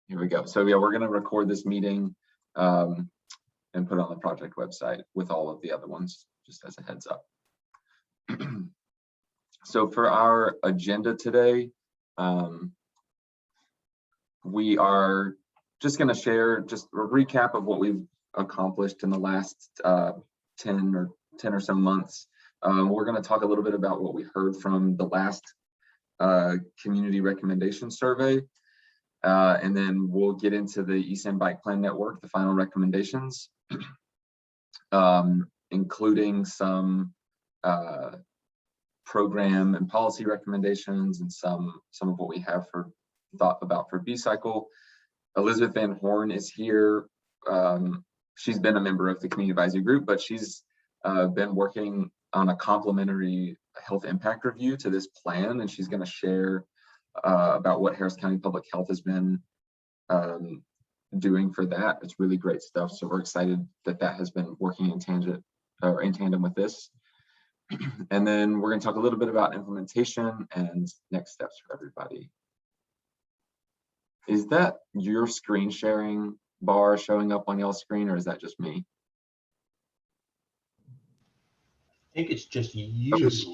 Here we go. So yeah, we're going to record this meeting and put it on the project website with all of the other ones, just as a heads up. So for our agenda today, we are just going to share just a recap of what we've accomplished in the last 10 or so months. We're going to talk a little bit about what we heard from the last community recommendation survey. And then we'll get into the East End Bike Plan Network, the final recommendations, including some program and policy recommendations and some of what we have thought about for B-Cycle. Elizabeth Van Horn is here. She's been a member of the Community Advisory Group, but she's been working on a complementary health impact review to this plan, and she's going to share about what Harris County Public Health has been doing for that. It's really great stuff. So we're excited that has been working in tandem with this. And then we're going to talk a little bit about implementation and next steps for everybody. Is that your screen sharing bar showing up on y'all's screen, or is that just me? I think it's just you. Just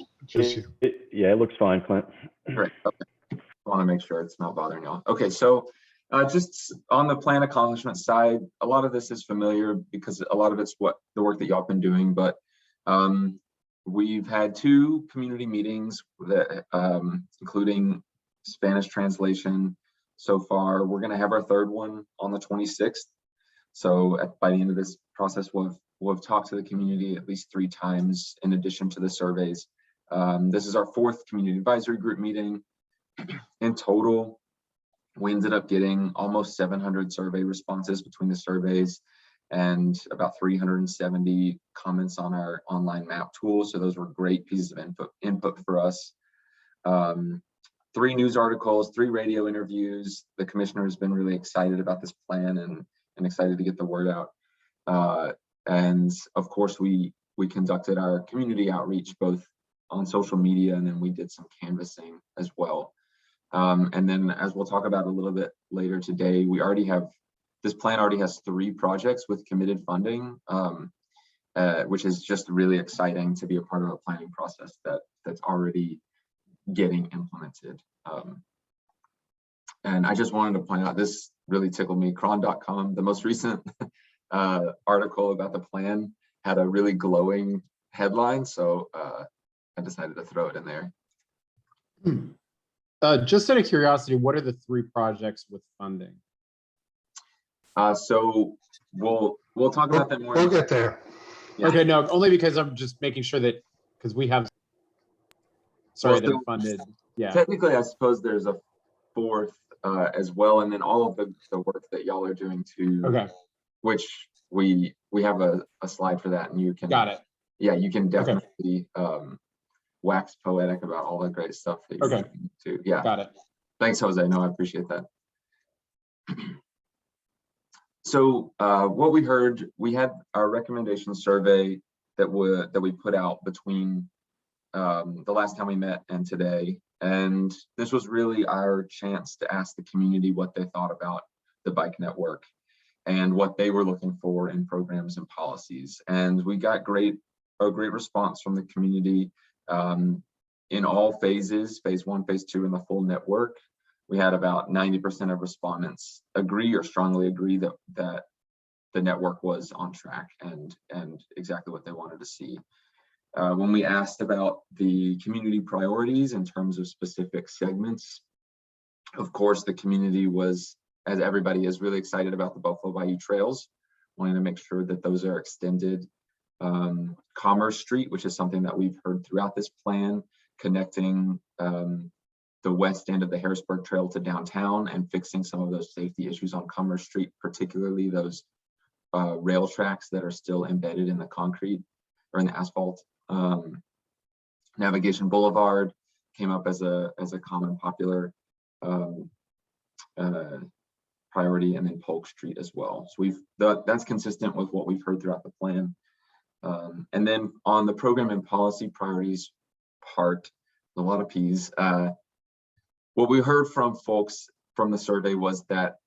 you. Yeah, it looks fine, Clint. Great. Okay. I want to make sure it's not bothering y'all. Okay, so just on the plan accomplishment side, a lot of this is familiar because a lot of it's the work that y'all been doing, but we've had 2 community meetings that including Spanish translation so far. We're going to have our 3rd one on the 26th. So by the end of this process, we'll have talked to the community at least 3 times in addition to the surveys. This is our 4th community advisory group meeting. In total, we ended up getting almost 700 survey responses between the surveys and about 370 comments on our online map tool. So those were great pieces of input for us. 3 news articles, 3 radio interviews. The commissioner has been really excited about this plan and excited to get the word out. And of course, we conducted our community outreach both on social media, and then we did some canvassing as well. And then, as we'll talk about a little bit later today, this plan already has 3 projects with committed funding, which is just really exciting to be a part of a planning process that's already getting implemented. And I just wanted to point out, this really tickled me. Cron.com, the most recent article about the plan, had a really glowing headline, so I decided to throw it in there. Just out of curiosity, what are the 3 projects with funding? So we'll talk about that more. We'll get there. Yeah. Okay, no, only because I'm just making sure that, because we have, sorry, they're funded. Yeah. Technically, I suppose there's a 4th as well, and then all of the work that y'all are doing too. Okay. Which we have a slide for that, and you can. Got it. Yeah, you can definitely wax poetic about all the great stuff that you're doing too. Yeah. Got it. Thanks, Jose. No, I appreciate that. So what we heard, we had our recommendation survey that we put out between the last time we met and today. And this was really our chance to ask the community what they thought about the bike network and what they were looking for in programs and policies. And we got a great response from the community in all phases, phase 1, phase 2, and the full network. We had about 90% of respondents agree or strongly agree that the network was on track and exactly what they wanted to see. When we asked about the community priorities in terms of specific segments, of course, the community was, as everybody is, really excited about the Buffalo Bayou Trails, wanting to make sure that those are extended. Commerce Street, which is something that we've heard throughout this plan, connecting the west end of the Harrisburg Trail to downtown and fixing some of those safety issues on Commerce Street, particularly those rail tracks that are still embedded in the concrete or in the asphalt. Navigation Boulevard came up as a common popular priority, and then Polk Street as well. So that's consistent with what we've heard throughout the plan. And then on the program and policy priorities part, a lot of P's. What we heard from folks from the survey was that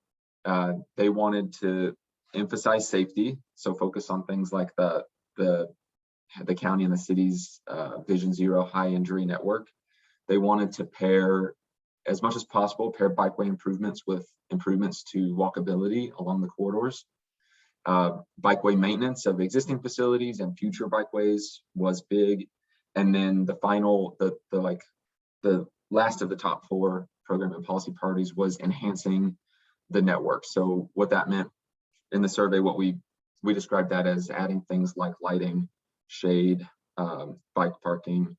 They wanted to emphasize safety, so focus on things like the county and the city's Vision Zero high injury network. They wanted to pair, as much as possible, pair bikeway improvements with improvements to walkability along the corridors. Bikeway maintenance of existing facilities and future bikeways was big. And then the final, the last of the top 4 program and policy priorities was enhancing the network. So what that meant in the survey, what we described that as adding things like lighting, shade, bike parking,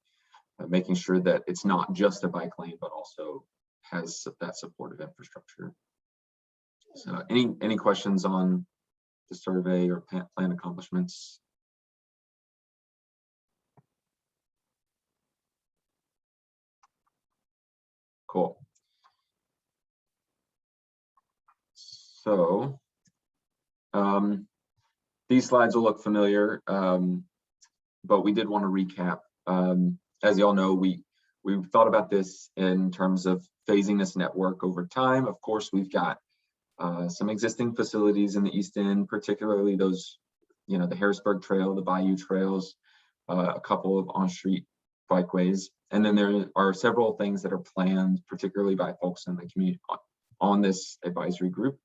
making sure that it's not just a bike lane, but also has that supportive infrastructure. So any questions on the survey or plan accomplishments? Cool. So these slides will look familiar, but we did want to recap. As y'all know, we thought about this in terms of phasing this network over time. Of course, we've got some existing facilities in the East End, particularly those, the Harrisburg Trail, the Bayou Trails, a couple of on-street bikeways. And then there are several things that are planned, particularly by folks in the community on this advisory group.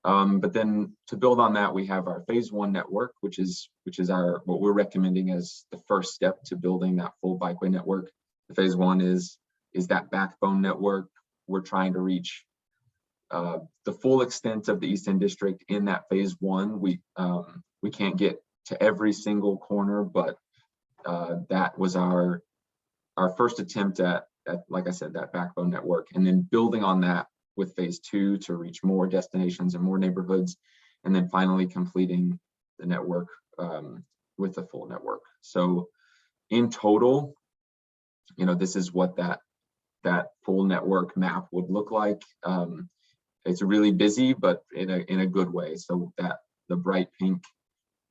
But then to build on that, we have our phase 1 network, which is what we're recommending as the first step to building that full bikeway network. The phase 1 is that backbone network. We're trying to reach the full extent of the East End District in that phase 1. We can't get to every single corner, but that was our first attempt at, like I said, that backbone network, and then building on that with phase 2 to reach more destinations and more neighborhoods, and then finally completing the network with the full network. So in total, this is what that full network map would look like. It's really busy, but in a good way. So that the bright pink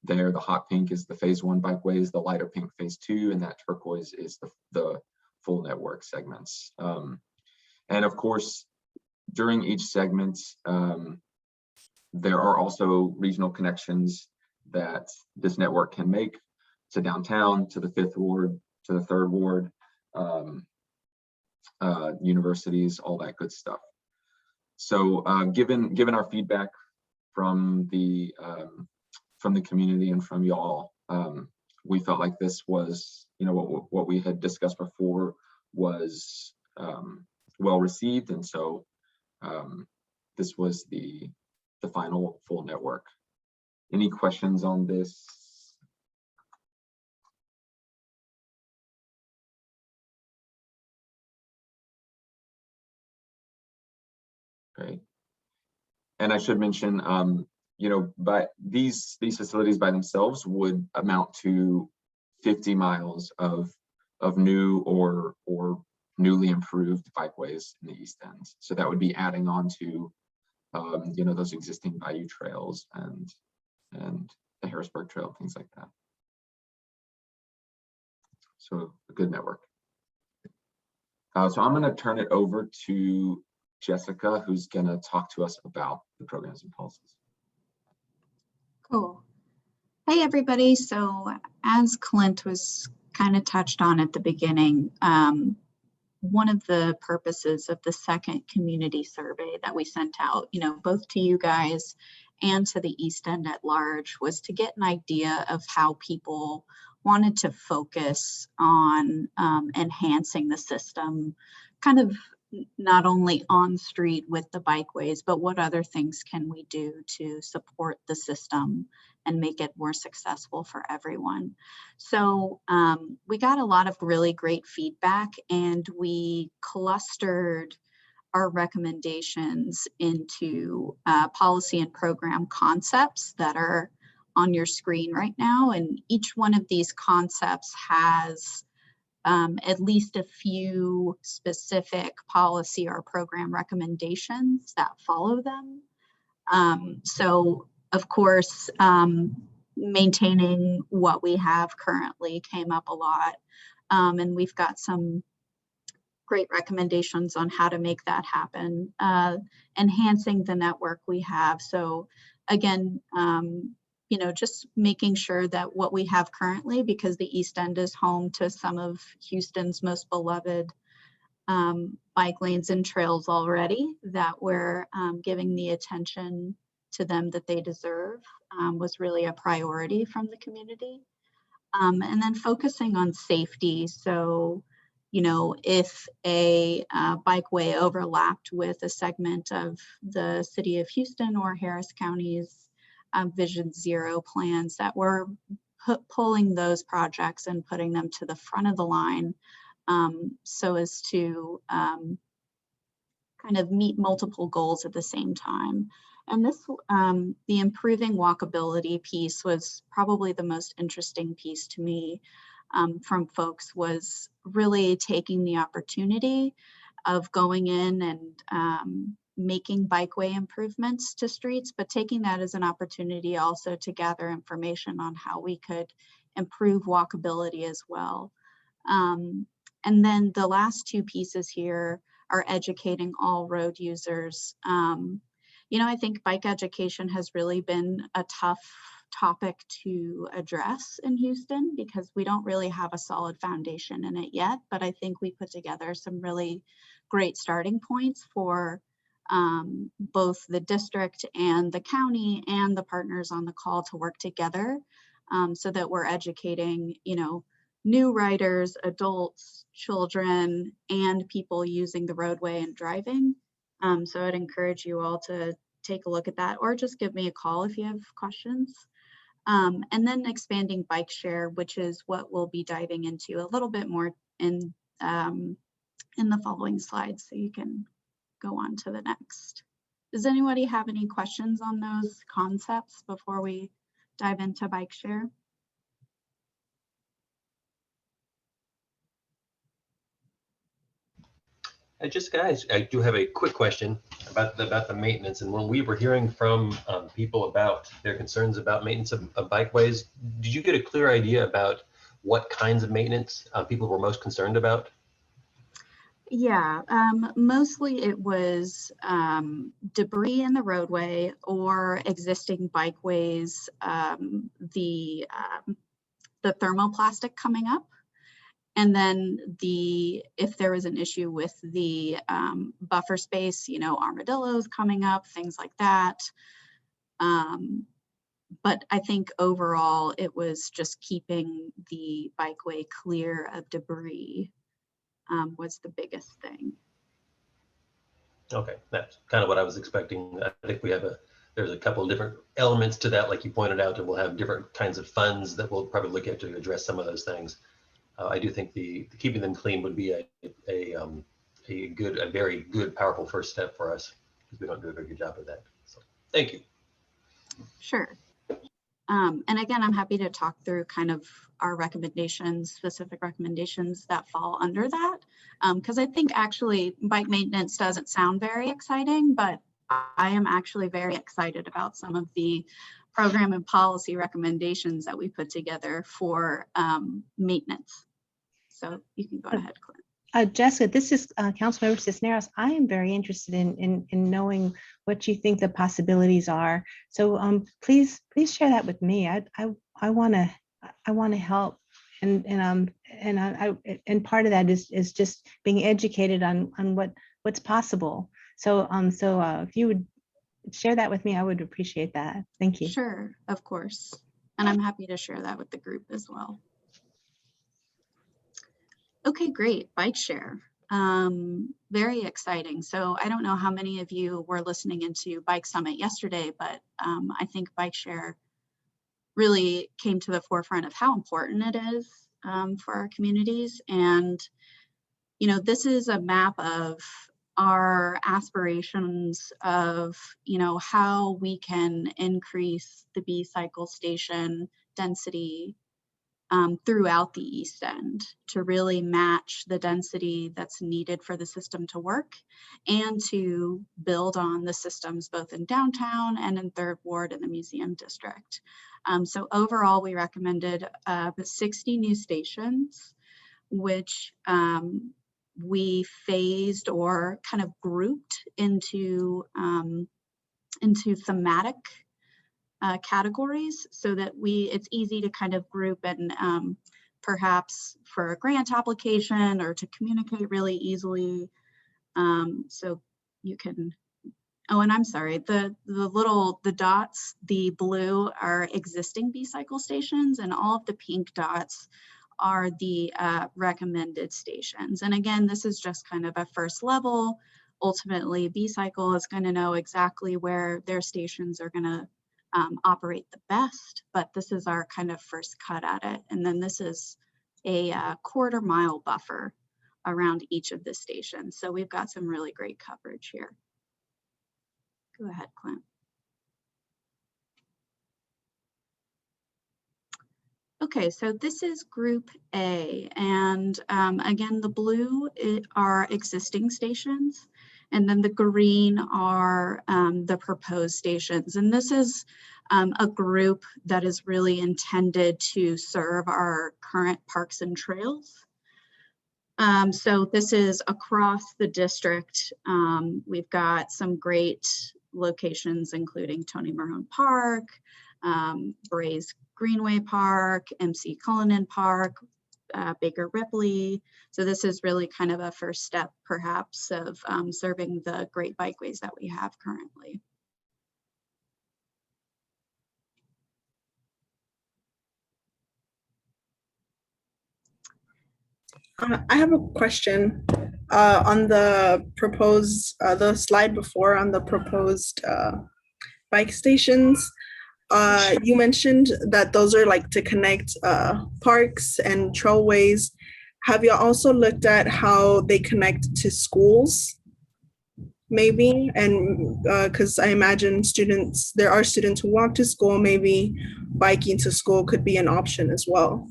there, the hot pink is the phase 1 bikeways, the lighter pink phase 2, and that turquoise is the full network segments. And of course, during each segment, there are also regional connections that this network can make to downtown, to the 5th Ward, to the 3rd Ward, universities, all that good stuff. So given our feedback from the community and from y'all, we felt like this was, what we had discussed before was well received, and so this was the final full network. Any questions on this? Great. And I should mention, but these facilities by themselves would amount to 50 miles of new or newly improved bikeways in the East End. So that would be adding on to, those existing Bayou Trails and the Harrisburg Trail, things like that. So a good network. So I'm going to turn it over to Jessica, who's going to talk to us about the programs and policies. Cool. Hey, everybody. So as Clint was kind of touched on at the beginning, one of the purposes of the second community survey that we sent out, both to you guys and to the East End at large, was to get an idea of how people wanted to focus on enhancing the system, kind of not only on street with the bikeways, but what other things can we do to support the system and make it more successful for everyone. So we got a lot of really great feedback, and we clustered our recommendations into policy and program concepts that are on your screen right now. And each one of these concepts has at least a few specific policy or program recommendations that follow them. So of course, maintaining what we have currently came up a lot. And we've got some great recommendations on how to make that happen, enhancing the network we have. So again, you know, just making sure that what we have currently, because the East End is home to some of Houston's most beloved bike lanes and trails already, that we're giving the attention to them that they deserve, was really a priority from the community. And then focusing on safety. So, you know, if a bikeway overlapped with a segment of the city of Houston or Harris County's Vision Zero plans, that we're pulling those projects and putting them to the front of the line, so as to kind of meet multiple goals at the same time. And this, the improving walkability piece was probably the most interesting piece to me from folks, was really taking the opportunity of going in and making bikeway improvements to streets, but taking that as an opportunity also to gather information on how we could improve walkability as well. And then the last two pieces here are educating all road users. You know, I think bike education has really been a tough topic to address in Houston because we don't really have a solid foundation in it yet, but I think we put together some really great starting points for both the district and the county and the partners on the call to work together, so that we're educating, you know, new riders, adults, children, and people using the roadway and driving. So I'd encourage you all to take a look at that, or just give me a call if you have questions. And then expanding bike share, which is what we'll be diving into a little bit more in the following slides, so you can go on to the next. Does anybody have any questions on those concepts before we dive into bike share? Just guys, I do have a quick question about the maintenance. And when we were hearing from people about their concerns about maintenance of bikeways, did you get a clear idea about what kinds of maintenance people were most concerned about? Yeah, mostly it was debris in the roadway or existing bikeways, the thermoplastic coming up. And then if there was an issue with the buffer space, you know, armadillos coming up, things like that. But I think overall it was just keeping the bikeway clear of debris was the biggest thing. Okay, that's kind of what I was expecting. I think there's a couple of different elements to that, like you pointed out, and we'll have different kinds of funds that we'll probably look at to address some of those things. I do think the keeping them clean would be a very good, powerful first step for us, because we don't do a very good job of that. So thank you. Sure. And again, I'm happy to talk through kind of our recommendations, specific recommendations that fall under that. Because I think actually bike maintenance doesn't sound very exciting, but I am actually very excited about some of the program and policy recommendations that we put together for maintenance. So you can go ahead, Clint. Jessica, this is Councilmember Cisneros. I am very interested in knowing what you think the possibilities are. So please share that with me. I want to help, and part of that is just being educated on what's possible. So if you would share that with me, I would appreciate that. Thank you. Sure, of course, and I'm happy to share that with the group as well. Okay, great. Bike share. Very exciting. So I don't know how many of you were listening into Bike Summit yesterday, but I think bike share really came to the forefront of how important it is for our communities. And, you know, this is a map of our aspirations of, you know, how we can increase the B-cycle station density throughout the East End to really match the density that's needed for the system to work, and to build on the systems both in downtown and in Third Ward and the Museum District. So overall, we recommended 60 new stations, which we phased or kind of grouped into thematic categories so that it's easy to kind of group and perhaps for a grant application or to communicate really easily. So you can, oh, and I'm sorry, the dots, the blue are existing B-cycle stations, and all of the pink dots are the recommended stations. And again, this is just kind of a first level. Ultimately, B-cycle is going to know exactly where their stations are going to operate the best, but this is our kind of first cut at it. And then this is a quarter-mile buffer around each of the stations. So we've got some really great coverage here. Go ahead, Clint. Okay, so this is Group A, and again, the blue are existing stations, and then the green are the proposed stations. And this is a group that is really intended to serve our current parks and trails. So this is across the district. We've got some great locations, including Tony Mahone Park, Brays Greenway Park, MC Cullinan Park, Baker Ripley. So this is really kind of a first step, perhaps, of serving the great bikeways that we have currently. I have a question on the proposed, the slide before on the proposed bike stations. You mentioned that those are like to connect parks and trailways. Have you also looked at how they connect to schools? Maybe, and because I imagine there are students who walk to school, maybe biking to school could be an option as well.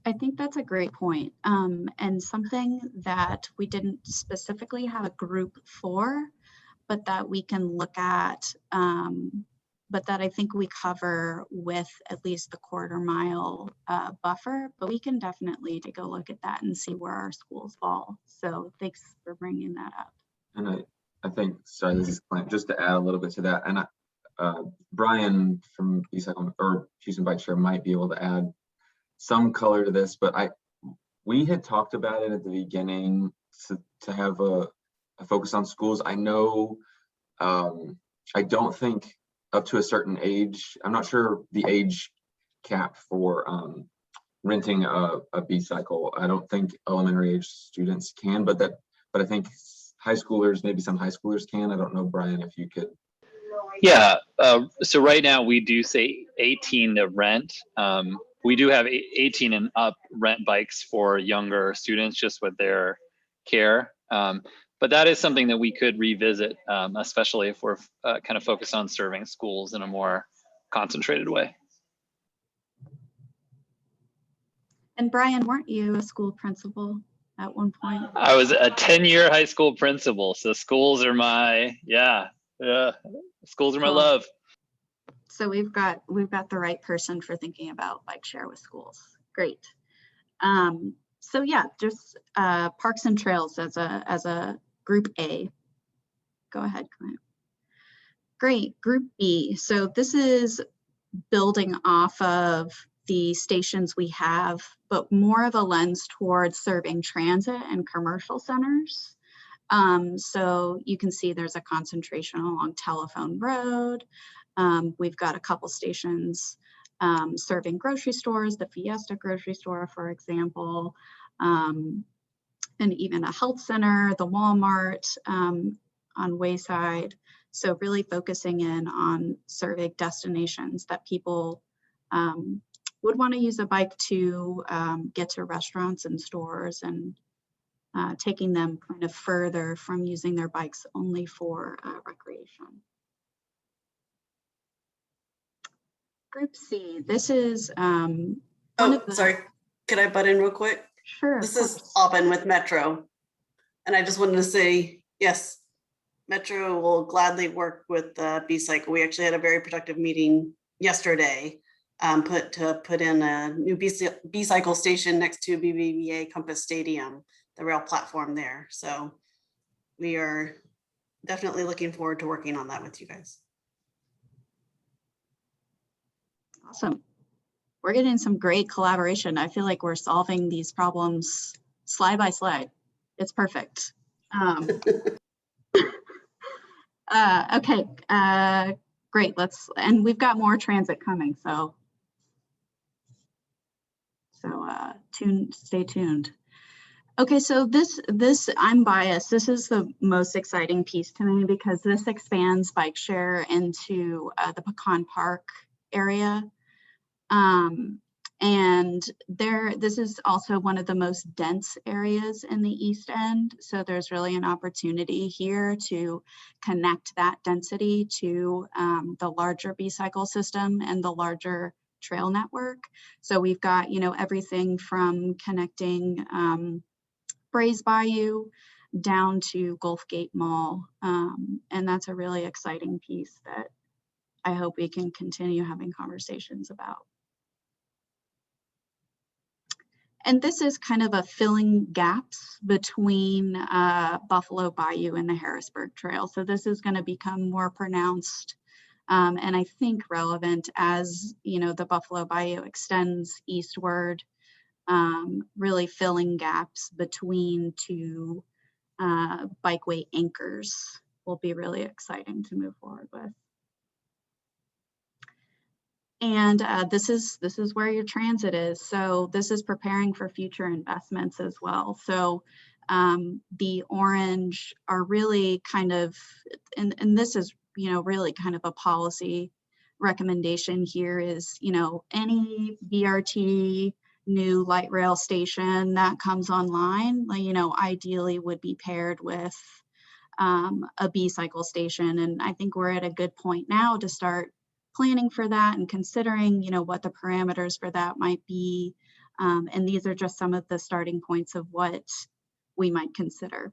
I think that's a great point, and something that we didn't specifically have a group for, but that we can look at, but that I think we cover with at least the quarter-mile buffer, but we can definitely take a look at that and see where our schools fall. So thanks for bringing that up. And I think, sorry, this is Clint, just to add a little bit to that, and Brian from Bikecycle or Houston Bike Share might be able to add some color to this, but we had talked about it at the beginning to have a focus on schools. I know, I don't think up to a certain age, I'm not sure the age cap for renting a B-cycle. I don't think elementary age students can, but I think high schoolers, maybe some high schoolers can. I don't know, Brian, if you could. Yeah, so right now we do say 18 to rent. We do have 18 and up rent bikes for younger students just with their care. But that is something that we could revisit, especially if we're kind of focused on serving schools in a more concentrated way. And Brian, weren't you a school principal at one point? I was a 10-year high school principal, so schools are my, schools are my love. So we've got the right person for thinking about bike share with schools. Great. So yeah, just parks and trails as a group A. Go ahead, Clint. Great, group B. So this is building off of the stations we have, but more of a lens towards serving transit and commercial centers. So you can see there's a concentration along Telephone Road. We've got a couple stations serving grocery stores, the Fiesta grocery store, for example, and even a health center, the Walmart on Wayside. So really focusing in on serving destinations that people would want to use a bike to get to restaurants and stores, and taking them kind of further from using their bikes only for recreation. Group C, this is sorry, could I butt in real quick? Sure. This is Auburn with Metro. And I just wanted to say, yes, Metro will gladly work with B-Cycle. We actually had a very productive meeting yesterday put in a new B-Cycle station next to BBVA Compass Stadium rail platform there. So we are definitely looking forward to working on that with you guys. Awesome. We're getting some great collaboration. I feel like we're solving these problems slide by slide. It's perfect. Okay, great. And we've got more transit coming, so stay tuned. Okay, so this I'm biased. This is the most exciting piece to me because this expands bike share into the Pecan Park area. And this is also one of the most dense areas in the East End. So there's really an opportunity here to connect that density to the larger B-cycle system and the larger trail network. So we've got, everything from connecting Brays Bayou down to Gulf Gate Mall. And that's a really exciting piece that I hope we can continue having conversations about. And this is kind of a filling gaps between Buffalo Bayou and the Harrisburg Trail. So this is going to become more pronounced and I think relevant as, the Buffalo Bayou extends eastward, really filling gaps between two bikeway anchors will be really exciting to move forward with. And this is where your transit is. So this is preparing for future investments as well. So the orange are really kind of, and this is, really kind of a policy recommendation here is, any BRT new light rail station that comes online, ideally would be paired with a B-cycle station. And I think we're at a good point now to start planning for that and considering, what the parameters for that might be. And these are just some of the starting points of what we might consider.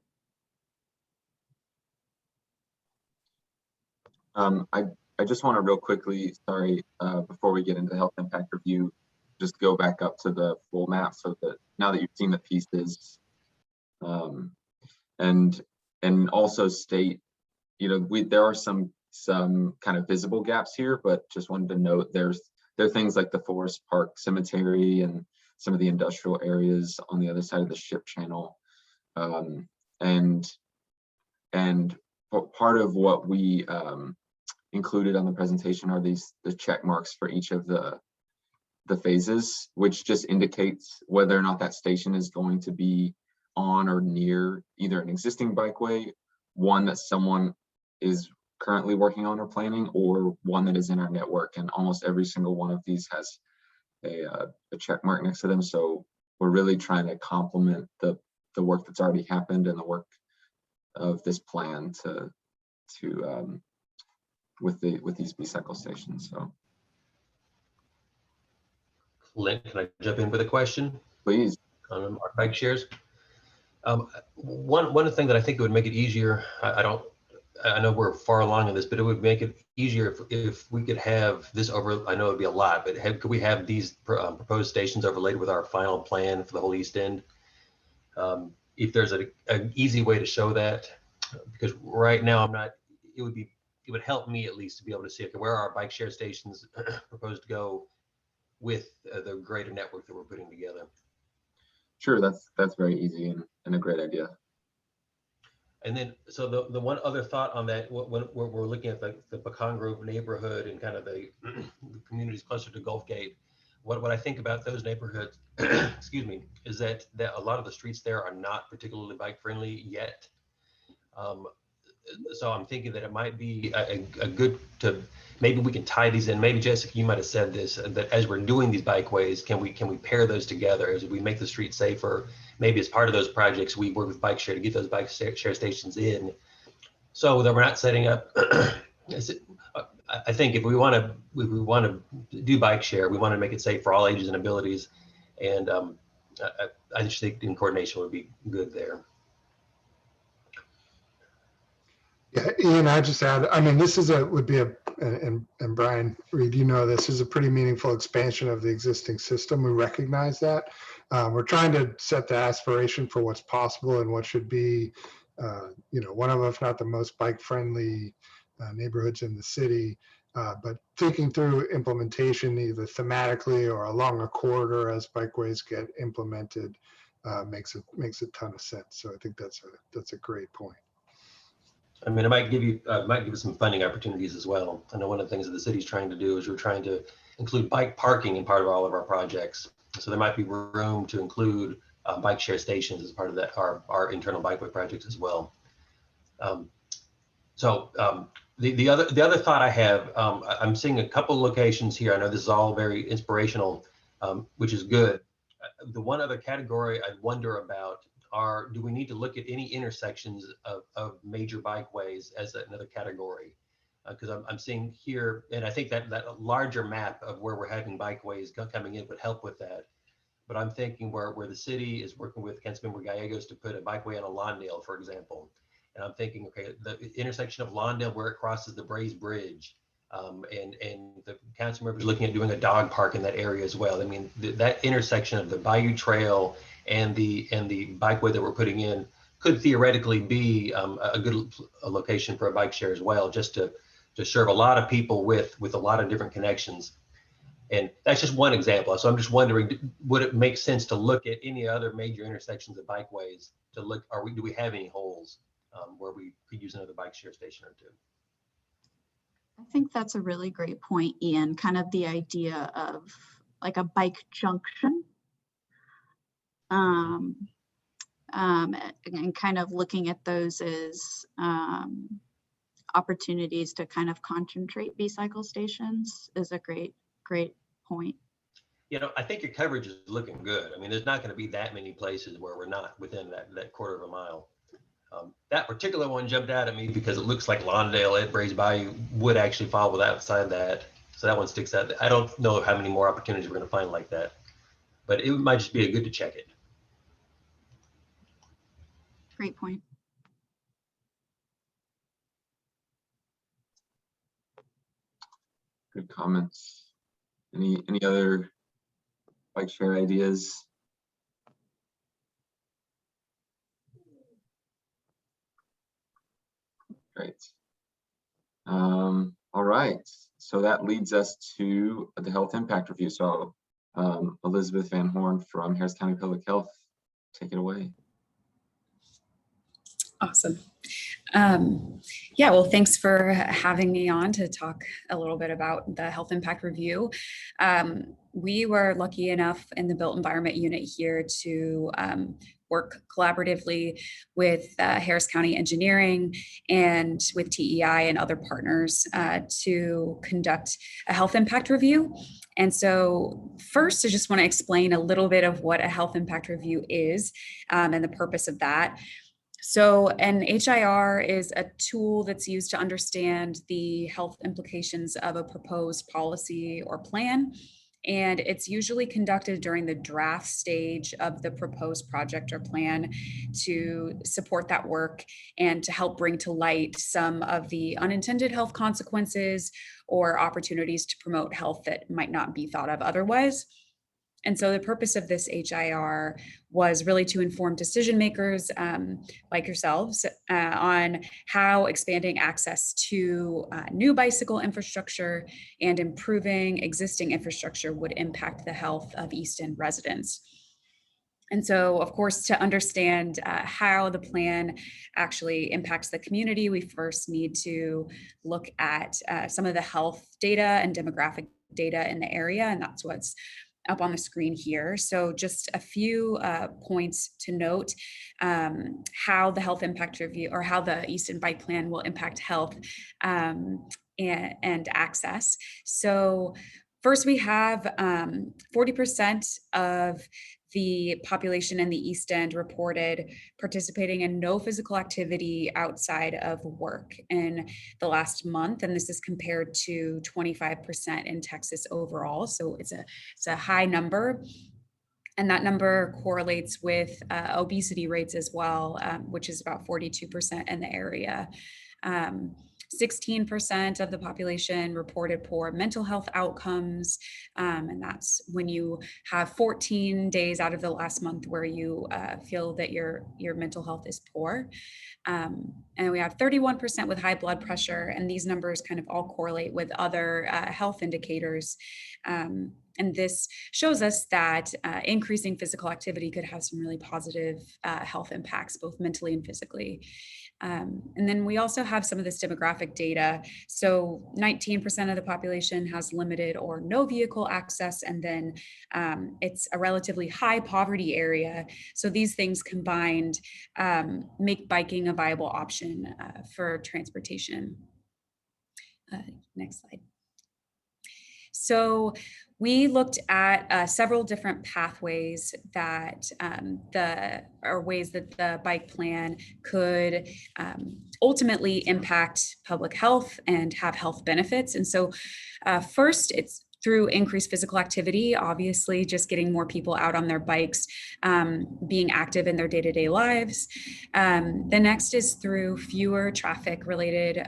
I just want to real quickly, sorry, before we get into health impact review, just go back up to the full map so that now that you've seen the pieces, and also state, there are some kind of visible gaps here, but just wanted to note there are things like the Forest Park Cemetery and some of the industrial areas on the other side of the ship channel, and part of what we included on the presentation are the check marks for each of the phases, which just indicates whether or not that station is going to be on or near either an existing bikeway, one that someone is currently working on or planning, or one that is in our network. And almost every single one of these has a check mark next to them. So we're really trying to complement the work that's already happened and the work of this plan with these B-cycle stations. So Lynn, can I jump in with a question? Please. On our bike shares. One thing that I think it would make it easier, I know we're far along in this, but it would make it easier if we could have this over, I know it'd be a lot, but could we have these proposed stations overlaid with our final plan for the whole East End? If there's an easy way to show that, because right now it would help me at least to be able to see, okay, where are our bike share stations proposed to go with the greater network that we're putting together. Sure, that's very easy and a great idea. And then, so the one other thought on that, when we're looking at the Pecan Grove neighborhood and kind of the communities closer to Gulf Gate, what I think about those neighborhoods, excuse me, is that a lot of the streets there are not particularly bike friendly yet. So I'm thinking that it might be a good to, maybe we can tie these in. Maybe Jessica, you might have said this, that as we're doing these bikeways, can we pair those together as we make the street safer? Maybe as part of those projects, we work with bike share to get those bike share stations in, so that we're not setting up. I think if we want to do bike share, we want to make it safe for all ages and abilities, and I just think in coordination would be good there. Yeah, Ian, I just add, I mean, this would be and Brian Reed, this is a pretty meaningful expansion of the existing system. We recognize that. We're trying to set the aspiration for what's possible and what should be, one of, if not the most bike-friendly neighborhoods in the city. But thinking through implementation, either thematically or along a corridor as bikeways get implemented, makes a ton of sense. So I think that's a great point. I mean, it might give you some funding opportunities as well. I know one of the things that the city's trying to do is we're trying to include bike parking in part of all of our projects. So there might be room to include bike share stations as part of that, our internal bikeway projects as well. The other thought I have, I'm seeing a couple locations here. I know this is all very inspirational, which is good. The one other category I'd wonder about are, do we need to look at any intersections of major bikeways as another category? Because I'm seeing here, and I think that larger map of where we're having bikeways coming in would help with that. But I'm thinking where the city is working with Councilmember Gallegos to put a bikeway on a Lawndale, for example. And I'm thinking, okay, the intersection of Lawndale where it crosses the Braze Bridge, and the council members looking at doing a dog park in that area as well. I mean, that intersection of the Bayou Trail and the bikeway that we're putting in could theoretically be a good location for a bike share as well, just to serve a lot of people with a lot of different connections. And that's just one example. So I'm just wondering, would it make sense to look at any other major intersections of bikeways to look, do we have any holes where we could use another bike share station or two? I think that's a really great point, Ian. Kind of the idea of like a bike junction. And kind of looking at those as opportunities to kind of concentrate B-cycle stations is a great point. You know, I think your coverage is looking good. I mean, there's not going to be that many places where we're not within that quarter of a mile. That particular one jumped out at me because it looks like Lawndale at Braze Bayou would actually fall outside that. So that one sticks out. I don't know how many more opportunities we're going to find like that, but it might just be good to check it. Great point. Good comments. Any other bike share ideas? Great. All right. So that leads us to the health impact review. So Elizabeth Van Horn from Harris County Public Health, take it away. Awesome. Yeah, well, thanks for having me on to talk a little bit about the health impact review. We were lucky enough in the built environment unit here to work collaboratively with Harris County Engineering and with TEI and other partners to conduct a health impact review. And so first, I just want to explain a little bit of what a health impact review is and the purpose of that. So an HIR is a tool that's used to understand the health implications of a proposed policy or plan. And it's usually conducted during the draft stage of the proposed project or plan to support that work and to help bring to light some of the unintended health consequences or opportunities to promote health that might not be thought of otherwise. And so the purpose of this HIR was really to inform decision makers like yourselves on how expanding access to new bicycle infrastructure and improving existing infrastructure would impact the health of East End residents. And so, of course, to understand how the plan actually impacts the community, we first need to look at some of the health data and demographic data in the area, and that's what's up on the screen here. So just a few points to note how the health impact review or how the East End Bike Plan will impact health and access. So first we have 40% of the population in the East End reported participating in no physical activity outside of work in the last month. And this is compared to 25% in Texas overall. So it's a high number. And that number correlates with obesity rates as well, which is about 42% in the area. 16% of the population reported poor mental health outcomes. And that's when you have 14 days out of the last month where you feel that your mental health is poor. And we have 31% with high blood pressure, and these numbers kind of all correlate with other health indicators. And this shows us that increasing physical activity could have some really positive health impacts, both mentally and physically. And then we also have some of this demographic data. So 19% of the population has limited or no vehicle access, and then it's a relatively high poverty area. So these things combined make biking a viable option for transportation. Next slide. So we looked at several different pathways that ways that the bike plan could ultimately impact public health and have health benefits. And so first, it's through increased physical activity, obviously just getting more people out on their bikes, being active in their day-to-day lives. The next is through fewer traffic-related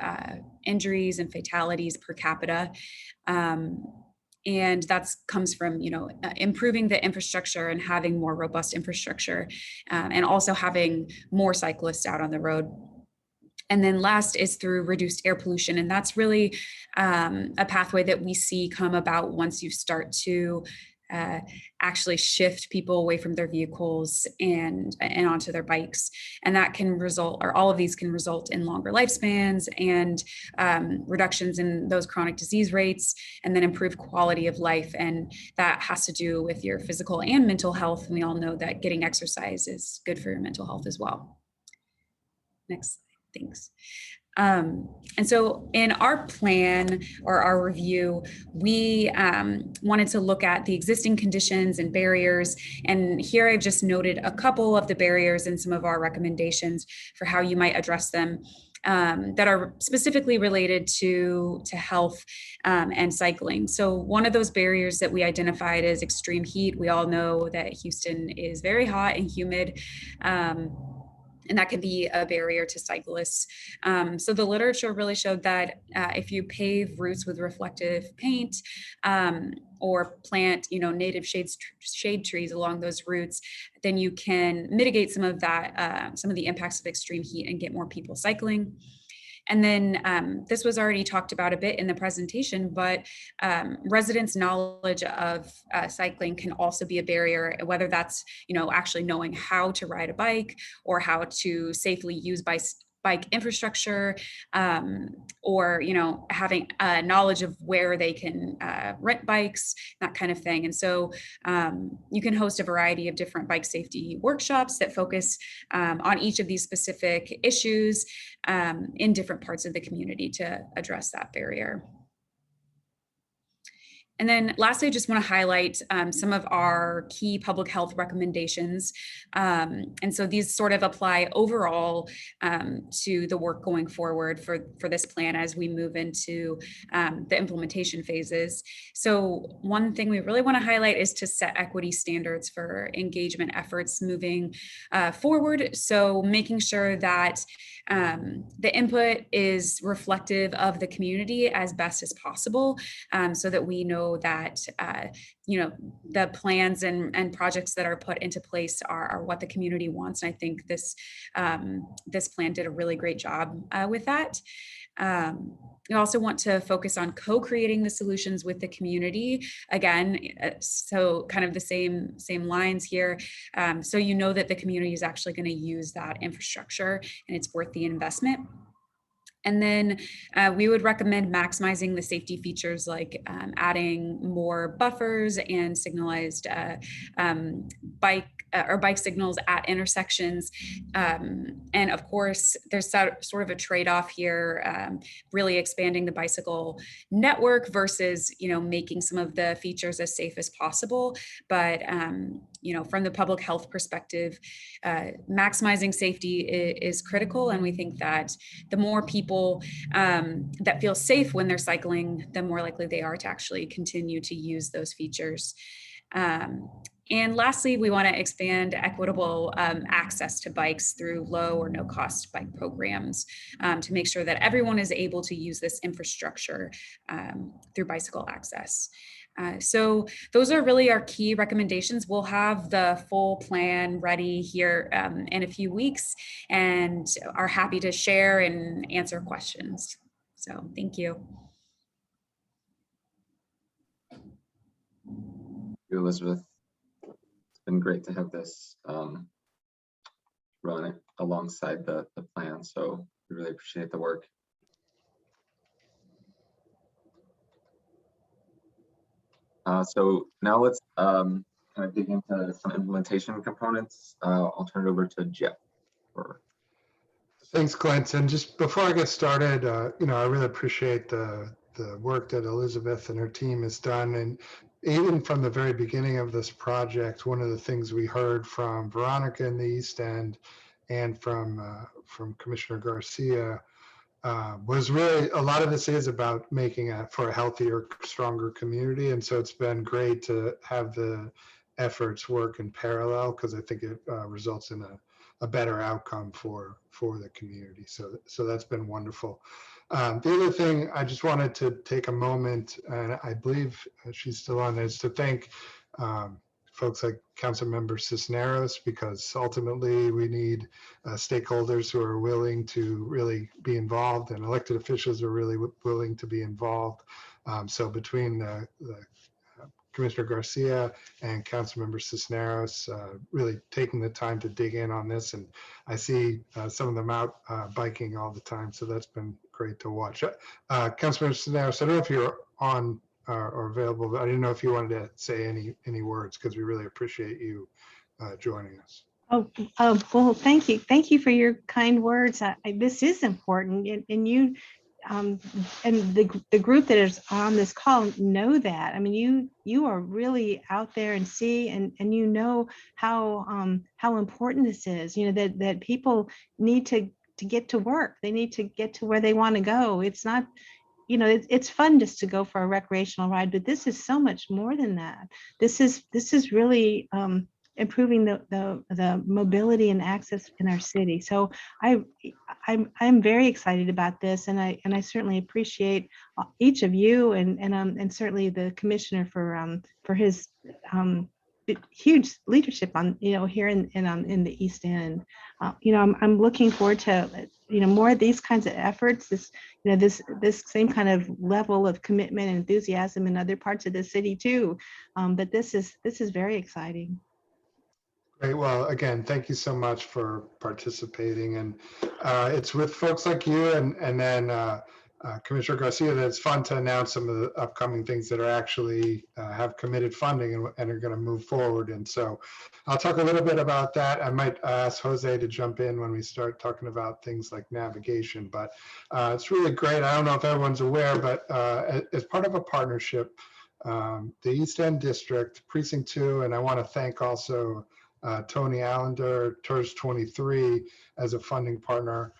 injuries and fatalities per capita. And that comes from, improving the infrastructure and having more robust infrastructure, and also having more cyclists out on the road. And then last is through reduced air pollution. And that's really a pathway that we see come about once you start to actually shift people away from their vehicles and onto their bikes. And that can result, or all of these can result in longer lifespans and reductions in those chronic disease rates, and then improved quality of life. And that has to do with your physical and mental health. And we all know that getting exercise is good for your mental health as well. Next slide, thanks. And so in our plan or our review, we wanted to look at the existing conditions and barriers. And here I've just noted a couple of the barriers and some of our recommendations for how you might address them that are specifically related to health and cycling. So one of those barriers that we identified is extreme heat. We all know that Houston is very hot and humid. And that can be a barrier to cyclists. So the literature really showed that if you pave routes with reflective paint or plant, native shade trees along those routes, then you can mitigate some of that, some of the impacts of extreme heat and get more people cycling. And then this was already talked about a bit in the presentation, but residents' knowledge of cycling can also be a barrier, whether that's, actually knowing how to ride a bike or how to safely use bike infrastructure, or having knowledge of where they can rent bikes, that kind of thing. And so you can host a variety of different bike safety workshops that focus on each of these specific issues in different parts of the community to address that barrier. And then lastly, I just want to highlight some of our key public health recommendations. And so these sort of apply overall to the work going forward for this plan as we move into the implementation phases. So one thing we really want to highlight is to set equity standards for engagement efforts moving forward. So making sure that the input is reflective of the community as best as possible, so that we know that the plans and projects that are put into place are what the community wants. And I think this plan did a really great job with that. We also want to focus on co-creating the solutions with the community. Again, so kind of the same lines here. So that the community is actually going to use that infrastructure and it's worth the investment. And then we would recommend maximizing the safety features like adding more buffers and signalized bike signals at intersections. And of course, there's sort of a trade-off here, really expanding the bicycle network versus, making some of the features as safe as possible. But, from the public health perspective, maximizing safety is critical. And we think that the more people that feel safe when they're cycling, the more likely they are to actually continue to use those features. And lastly, we want to expand equitable access to bikes through low or no cost bike programs to make sure that everyone is able to use this infrastructure through bicycle access. So those are really our key recommendations. We'll have the full plan ready here in a few weeks and are happy to share and answer questions. So thank you. Thank you, Elizabeth. It's been great to have this run alongside the plan. So we really appreciate the work. So now let's kind of dig into some implementation components. I'll turn it over to Jeff. Thanks, Clint. And just before I get started, I really appreciate the work that Elizabeth and her team has done. And even from the very beginning of this project, one of the things we heard from Veronica in the East End and from Commissioner Garcia was really a lot of this is about making for a healthier, stronger community. And so it's been great to have the efforts work in parallel, because I think it results in a better outcome for the community. So that's been wonderful. The other thing I just wanted to take a moment, and I believe she's still on, is to thank folks like Councilmember Cisneros, because ultimately we need stakeholders who are willing to really be involved, and elected officials are really willing to be involved. So between the Commissioner Garcia and Councilmember Cisneros really taking the time to dig in on this, and I see some of them out biking all the time, so that's been great to watch. Councilmember Cisneros, I don't know if you're on or available, but I didn't know if you wanted to say any words, because we really appreciate you joining us. Well, thank you. Thank you for your kind words. This is important, and you and the group that is on this call know that. I mean, you are really out there and see, and you know how important this is. You know that people need to get to work. They need to get to where they want to go. It's not, it's fun just to go for a recreational ride, but this is so much more than that. This is really improving the mobility and access in our city. So I'm very excited about this, and I certainly appreciate each of you and certainly the commissioner for his huge leadership on here in the East End. I'm looking forward to more of these kinds of efforts. This same kind of level of commitment and enthusiasm in other parts of the city too. But this is very exciting. Great. Well, again, thank you so much for participating. And it's with folks like you and then Commissioner Garcia that it's fun to announce some of the upcoming things that are actually have committed funding and are going to move forward. And so I'll talk a little bit about that. I might ask Jose to jump in when we start talking about things like navigation, but it's really great. I don't know if everyone's aware, but as part of a partnership, the East End District, Precinct 2, and I want to thank also Tony Allender, TERS 23, as a funding partner,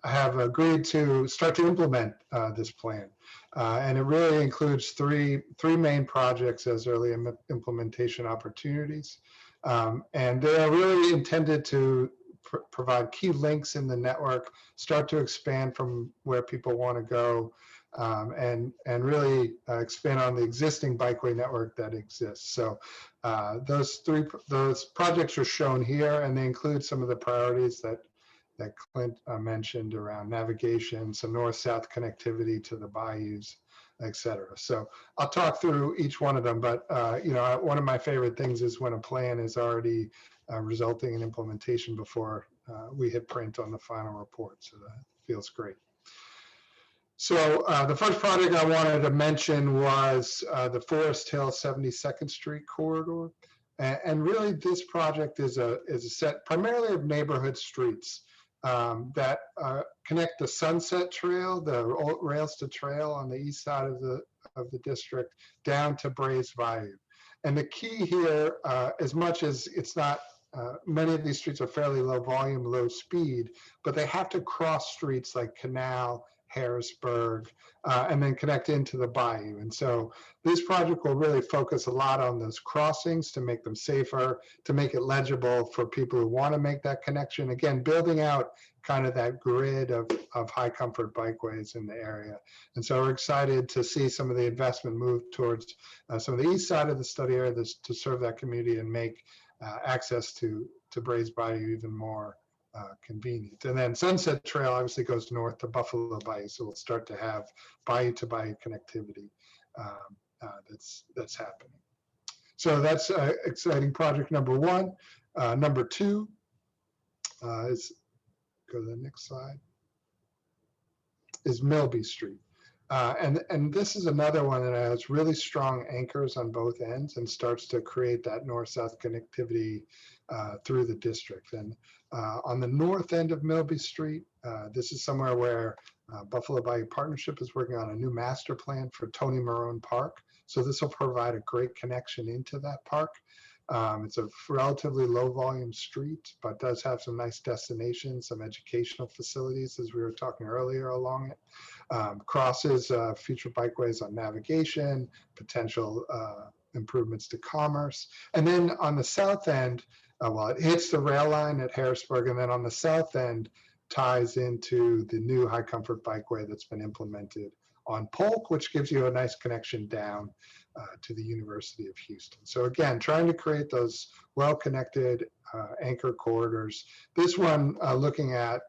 have agreed to start to implement this plan. And it really includes three main projects as early implementation opportunities. And they are really intended to provide key links in the network, start to expand from where people want to go, and really expand on the existing bikeway network that exists. So those projects are shown here, and they include some of the priorities that Clint mentioned around navigation, some north-south connectivity to the bayous, et cetera. So I'll talk through each one of them, but one of my favorite things is when a plan is already resulting in implementation before we hit print on the final report. So that feels great. So the first project I wanted to mention was the Forest Hill 72nd Street corridor. And really this project is a set primarily of neighborhood streets that connect the Sunset Trail, the Rails to Trail on the east side of the district, down to Braes Bayou. And the key here, as much as it's not, many of these streets are fairly low volume, low speed, but they have to cross streets like Canal, Harrisburg, and then connect into the bayou. And so this project will really focus a lot on those crossings to make them safer, to make it legible for people who want to make that connection. Again, building out kind of that grid of high comfort bikeways in the area. And so we're excited to see some of the investment move towards some of the east side of the study area to serve that community and make access to Brays Bayou even more convenient. And then Sunset Trail obviously goes north to Buffalo Bayou, so we'll start to have bayou to bayou connectivity that's happening. So that's exciting project number one. Number two is, go to the next slide, is Milby Street. And this is another one that has really strong anchors on both ends and starts to create that north-south connectivity through the district. And on the north end of Milby Street, this is somewhere where Buffalo Bayou Partnership is working on a new master plan for Tony Marone Park. So this will provide a great connection into that park. It's a relatively low volume street, but does have some nice destinations, some educational facilities, as we were talking earlier along it. Crosses future bikeways on navigation, potential improvements to commerce. And then on the south end, well, it hits the rail line at Harrisburg, and then on the south end ties into the new high comfort bikeway that's been implemented on Polk, which gives you a nice connection down to the University of Houston. So again, trying to create those well-connected anchor corridors. This one looking at,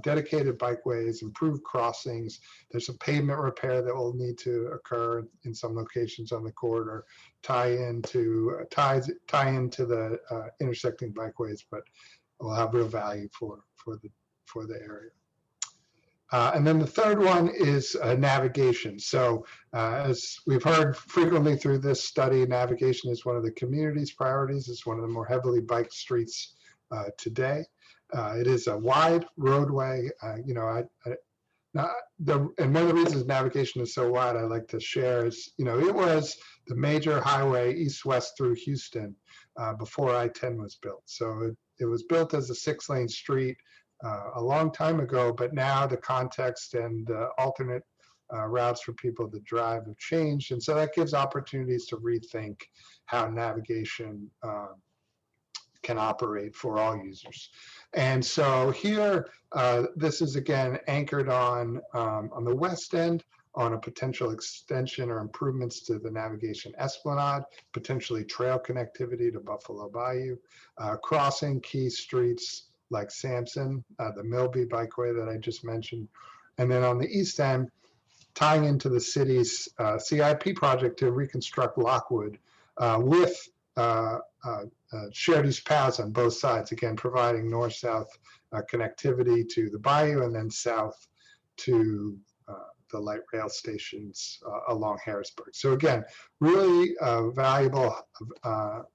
dedicated bikeways, improved crossings. There's some pavement repair that will need to occur in some locations on the corridor, tie into the intersecting bikeways, but will have real value for the area. And then the third one is navigation. So as we've heard frequently through this study, navigation is one of the community's priorities. It's one of the more heavily biked streets today. It is a wide roadway. And one of the reasons navigation is so wide, I like to share is, it was the major highway east-west through Houston before I-10 was built. So it was built as a 6-lane street a long time ago, but now the context and alternate routes for people to drive have changed. And so that gives opportunities to rethink how navigation can operate for all users. And so here, this is again anchored on the west end on a potential extension or improvements to the navigation esplanade, potentially trail connectivity to Buffalo Bayou, crossing key streets like Samson, the Milby Bikeway that I just mentioned. And then on the east end, tying into the city's CIP project to reconstruct Lockwood with shared use paths on both sides, again, providing north-south connectivity to the bayou and then south to the light rail stations along Harrisburg. So again, really valuable,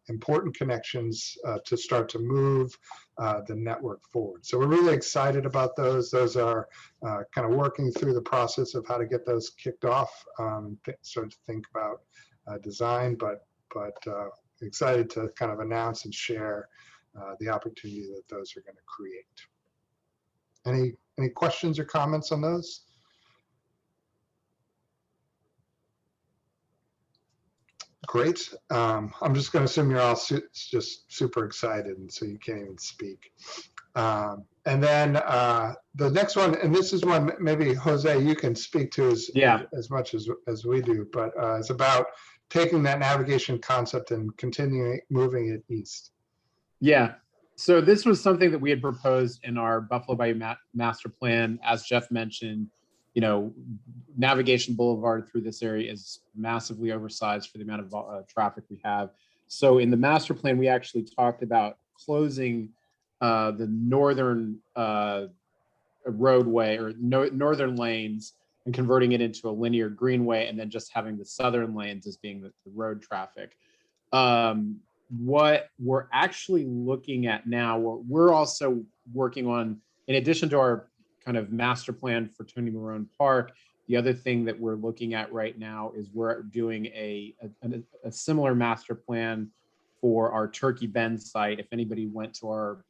important connections to start to move the network forward. So we're really excited about those. Those are kind of working through the process of how to get those kicked off, start to think about design, but excited to kind of announce and share the opportunity that those are going to create. Any questions or comments on those? Great. I'm just going to assume you're all just super excited, and so you can't even speak. And then the next one, and this is one maybe Jose you can speak to as much as we do, but it's about taking that navigation concept and continuing moving it east. Yeah. So this was something that we had proposed in our Buffalo Bayou master plan. As Jeff mentioned, Navigation Boulevard through this area is massively oversized for the amount of traffic we have. So in the master plan, we actually talked about closing the northern roadway or northern lanes and converting it into a linear greenway, and then just having the southern lanes as being the road traffic. What we're actually looking at now, we're also working on, in addition to our kind of master plan for Tony Marone Park, the other thing that we're looking at right now is we're doing a similar master plan for our Turkey Bend site. If anybody went to our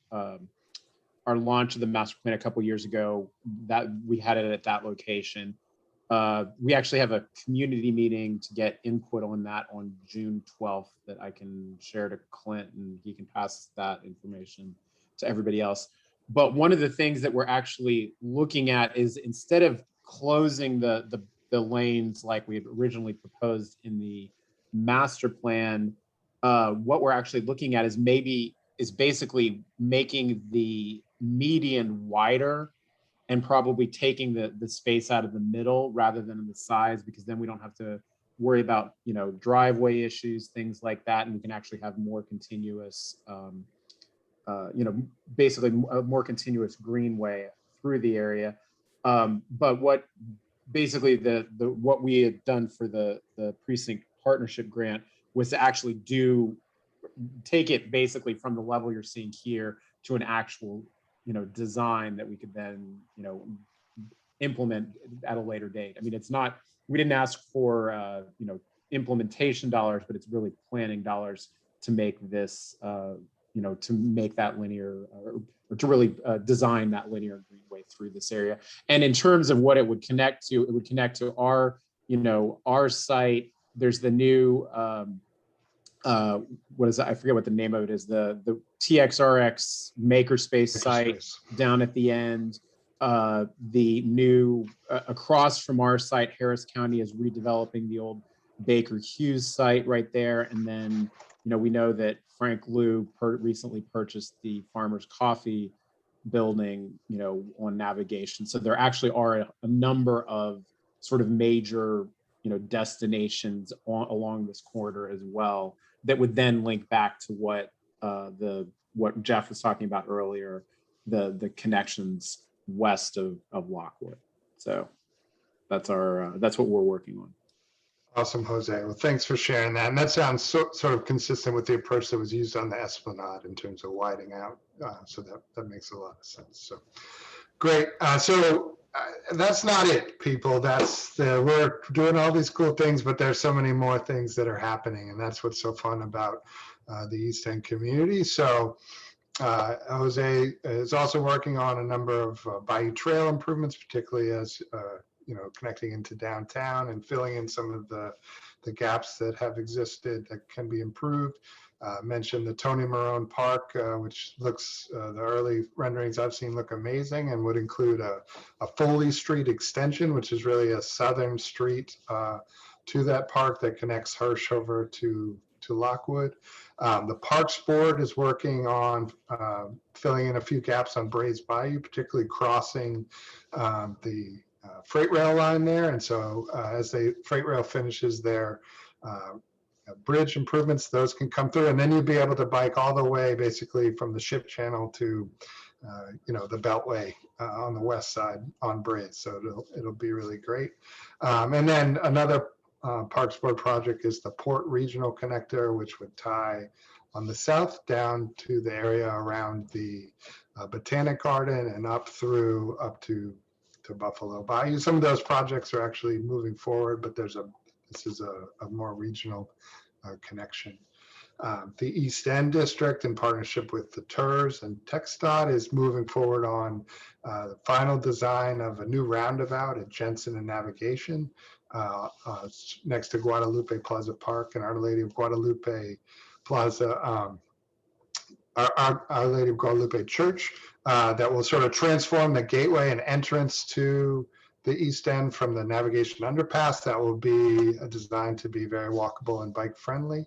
our launch of the master plan a couple years ago, that we had it at that location. We actually have a community meeting to get input on that on June 12th that I can share to Clint, and he can pass that information to everybody else. But one of the things that we're actually looking at is, instead of closing the lanes like we had originally proposed in the master plan, what we're actually looking at is basically making the median wider and probably taking the space out of the middle rather than in the sides, because then we don't have to worry about, you know, driveway issues, things like that, and we can actually have more continuous, you know, basically a more continuous greenway through the area. But what basically what we had done for the precinct partnership grant was to actually take it basically from the level you're seeing here to an actual, you know, design that we could then, you know, implement at a later date. I mean, we didn't ask for, you know, implementation dollars, but it's really planning dollars to make this, you know, to make that linear, or to really design that linear greenway through this area. And in terms of what it would connect to, it would connect to our, you know, our site. There's the new, what is that? I forget what the name of it is. The TXRX makerspace site down at the end. The new, across from our site, Harris County is redeveloping the old Baker Hughes site right there. And then, you know, we know that Frank Liu recently purchased the Farmers Coffee building, you know, on Navigation. So there actually are a number of sort of major, you know, destinations along this corridor as well, that would then link back to what Jeff was talking about earlier, the connections west of Lockwood. So that's what we're working on. Awesome, Jose. Well, thanks for sharing that. And that sounds sort of consistent with the approach that was used on the Esplanade in terms of widening out. So that makes a lot of sense. So great. So that's not it, people. We're doing all these cool things, but there's so many more things that are happening. And that's what's so fun about the East End community. So Jose is also working on a number of Bayou Trail improvements, particularly as you know, connecting into downtown and filling in some of the gaps that have existed that can be improved. Mentioned the Tony Marone Park, which looks, the early renderings I've seen look amazing, and would include a Foley Street extension, which is really a southern street to that park that connects Hirsch over to Lockwood. The Parks Board is working on filling in a few gaps on Brays Bayou, particularly crossing the freight rail line there. And so as the freight rail finishes their bridge improvements, those can come through, and then you'll be able to bike all the way basically from the ship channel to you know, the Beltway on the west side on Brays. So it'll be really great. And then another Parks Board project is the Port Regional Connector, which would tie on the south down to the area around the Botanic Garden and up to Buffalo Bayou. Some of those projects are actually moving forward, but this is a more regional connection. The East End District, in partnership with the TERS and TxDOT, is moving forward on the final design of a new roundabout at Jensen and Navigation next to Guadalupe Plaza Park and Our Lady of Guadalupe Plaza, Our Lady of Guadalupe Church, that will sort of transform the gateway and entrance to the East End from the Navigation Underpass. That will be designed to be very walkable and bike friendly.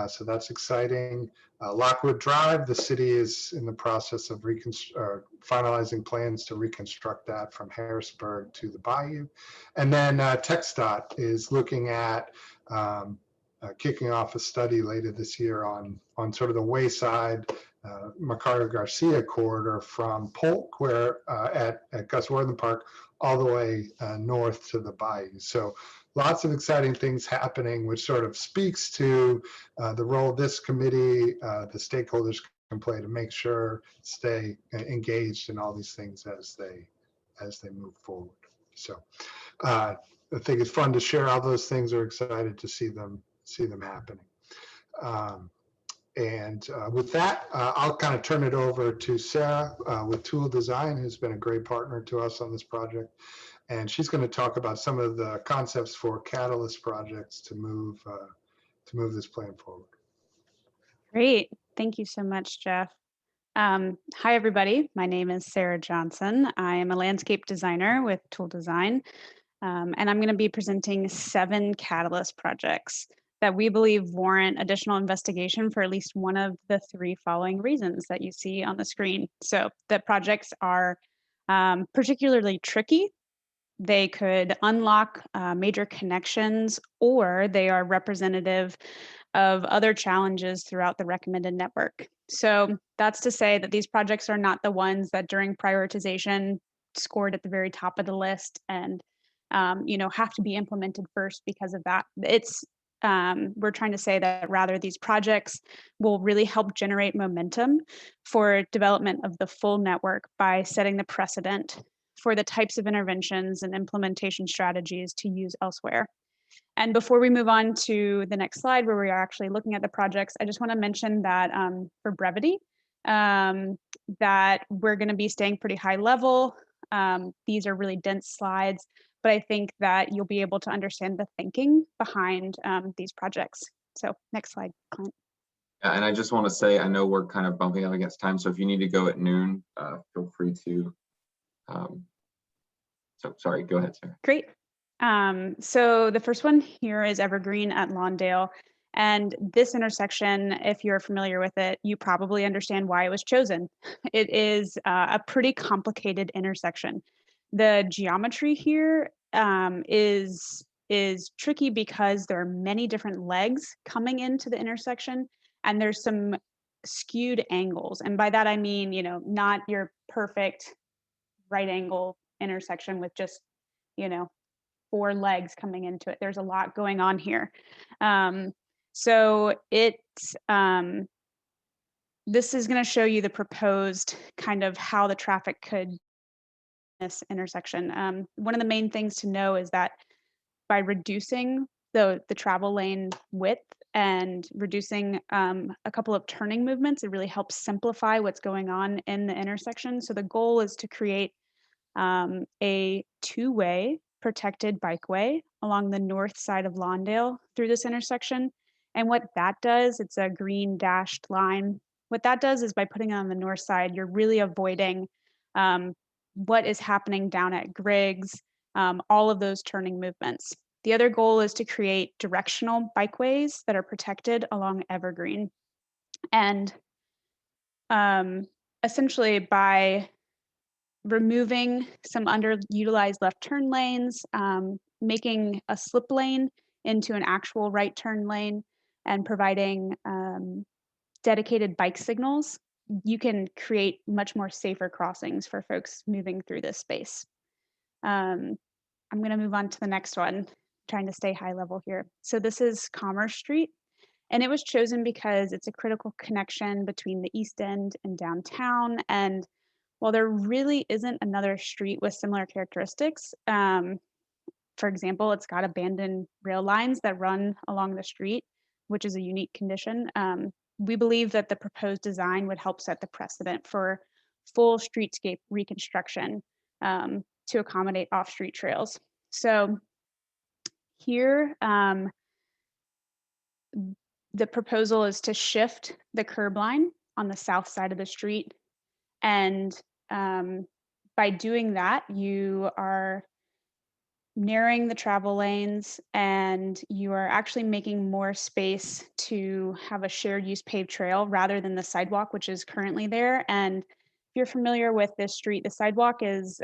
So that's exciting. Lockwood Drive, the city is in the process of finalizing plans to reconstruct that from Harrisburg to the Bayou. And then TxDOT is looking at kicking off a study later this year on sort of the wayside Mercado Garcia corridor from Polk, where at Gus Worthen Park, all the way north to the Bayou. So lots of exciting things happening, which sort of speaks to the role this committee, the stakeholders can play to make sure stay engaged in all these things as they move forward. So I think it's fun to share all those things. We're excited to see them happening. And with that, I'll kind of turn it over to Sarah with Tool Design, who's been a great partner to us on this project. And she's going to talk about some of the concepts for catalyst projects to move this plan forward. Great. Thank you so much, Jeff. Hi, everybody. My name is Sarah Johnson. I am a landscape designer with Tool Design, and I'm going to be presenting 7 catalyst projects that we believe warrant additional investigation for at least one of the 3 following reasons that you see on the screen. So the projects are particularly tricky. They could unlock major connections, or they are representative of other challenges throughout the recommended network. So that's to say that these projects are not the ones that during prioritization scored at the very top of the list and have to be implemented first because of that. We're trying to say that rather these projects will really help generate momentum for development of the full network by setting the precedent for the types of interventions and implementation strategies to use elsewhere. And before we move on to the next slide, where we are actually looking at the projects, I just want to mention that for brevity, that we're going to be staying pretty high level. These are really dense slides, but I think that you'll be able to understand the thinking behind these projects. So next slide, Clint. Yeah, and I just want to say, I know we're kind of bumping up against time, so if you need to go at noon, feel free to. So sorry, go ahead, Sarah. Great. So the first one here is Evergreen at Lawndale. And this intersection, if you're familiar with it, you probably understand why it was chosen. It is a pretty complicated intersection. The geometry here is tricky because there are many different legs coming into the intersection, and there's some skewed angles. And by that, I mean, not your perfect right angle intersection with just, 4 legs coming into it. There's a lot going on here. So this is going to show you the proposed kind of how the traffic could this intersection. One of the main things to know is that by reducing the travel lane width and reducing a couple of turning movements, it really helps simplify what's going on in the intersection. So the goal is to create a 2-way protected bikeway along the north side of Lawndale through this intersection. And what that does, it's a green dashed line. What that does is by putting it on the north side, you're really avoiding what is happening down at Griggs, all of those turning movements. The other goal is to create directional bikeways that are protected along Evergreen. And essentially by removing some underutilized left turn lanes, making a slip lane into an actual right turn lane, and providing dedicated bike signals, you can create much more safer crossings for folks moving through this space. I'm going to move on to the next one, trying to stay high level here. So this is Commerce Street, and it was chosen because it's a critical connection between the East End and downtown. And while there really isn't another street with similar characteristics, for example, it's got abandoned rail lines that run along the street, which is a unique condition. We believe that the proposed design would help set the precedent for full streetscape reconstruction to accommodate off-street trails. So here, the proposal is to shift the curb line on the south side of the street. And by doing that, you are narrowing the travel lanes, and you are actually making more space to have a shared use paved trail rather than the sidewalk, which is currently there. And if you're familiar with this street, the sidewalk is,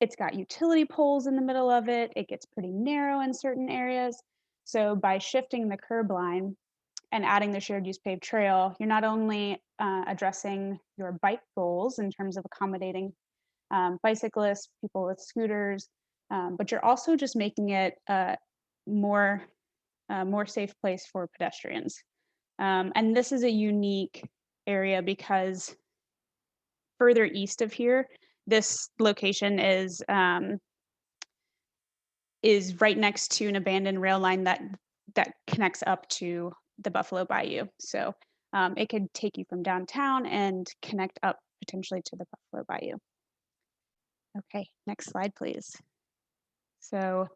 it's got utility poles in the middle of it. It gets pretty narrow in certain areas. So by shifting the curb line and adding the shared use paved trail, you're not only addressing your bike goals in terms of accommodating bicyclists, people with scooters, but you're also just making it a more safe place for pedestrians. And this is a unique area because further east of here, this location is right next to an abandoned rail line that connects up to the Buffalo Bayou. So it could take you from downtown and connect up potentially to the Buffalo Bayou. Okay, next slide, please. So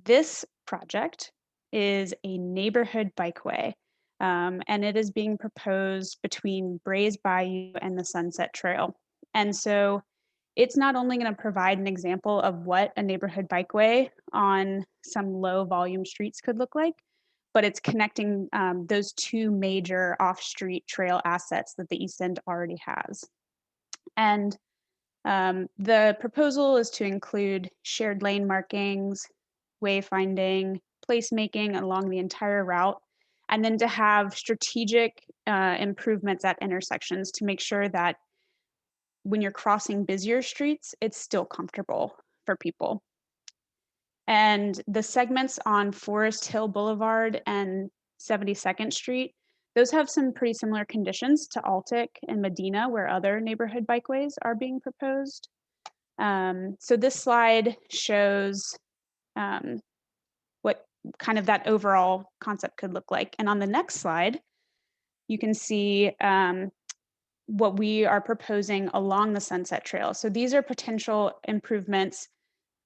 this project is a neighborhood bikeway, and it is being proposed between Brays Bayou and the Sunset Trail. And so it's not only going to provide an example of what a neighborhood bikeway on some low volume streets could look like, but it's connecting those two major off-street trail assets that the East End already has. And the proposal is to include shared lane markings, wayfinding, placemaking along the entire route, and then to have strategic improvements at intersections to make sure that when you're crossing busier streets, it's still comfortable for people. And the segments on Forest Hill Boulevard and 72nd Street, those have some pretty similar conditions to Altic and Medina, where other neighborhood bikeways are being proposed. So this slide shows what kind of that overall concept could look like. And on the next slide, you can see what we are proposing along the Sunset Trail. So these are potential improvements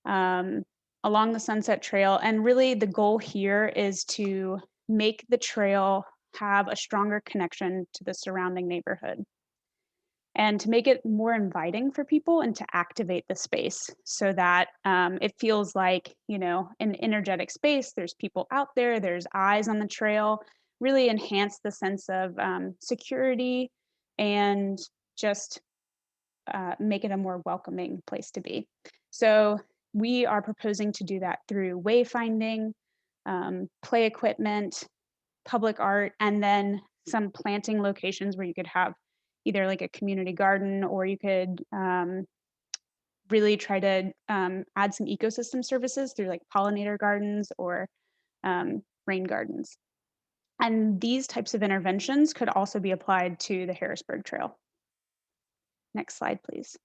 along the Sunset Trail. And really the goal here is to make the trail have a stronger connection to the surrounding neighborhood and to make it more inviting for people and to activate the space so that it feels like, you know, an energetic space. There's people out there, there's eyes on the trail, really enhance the sense of security and just make it a more welcoming place to be. So we are proposing to do that through wayfinding, play equipment, public art, and then some planting locations where you could have either like a community garden, or you could really try to add some ecosystem services through like pollinator gardens or rain gardens. And these types of interventions could also be applied to the Harrisburg Trail. Next slide, please.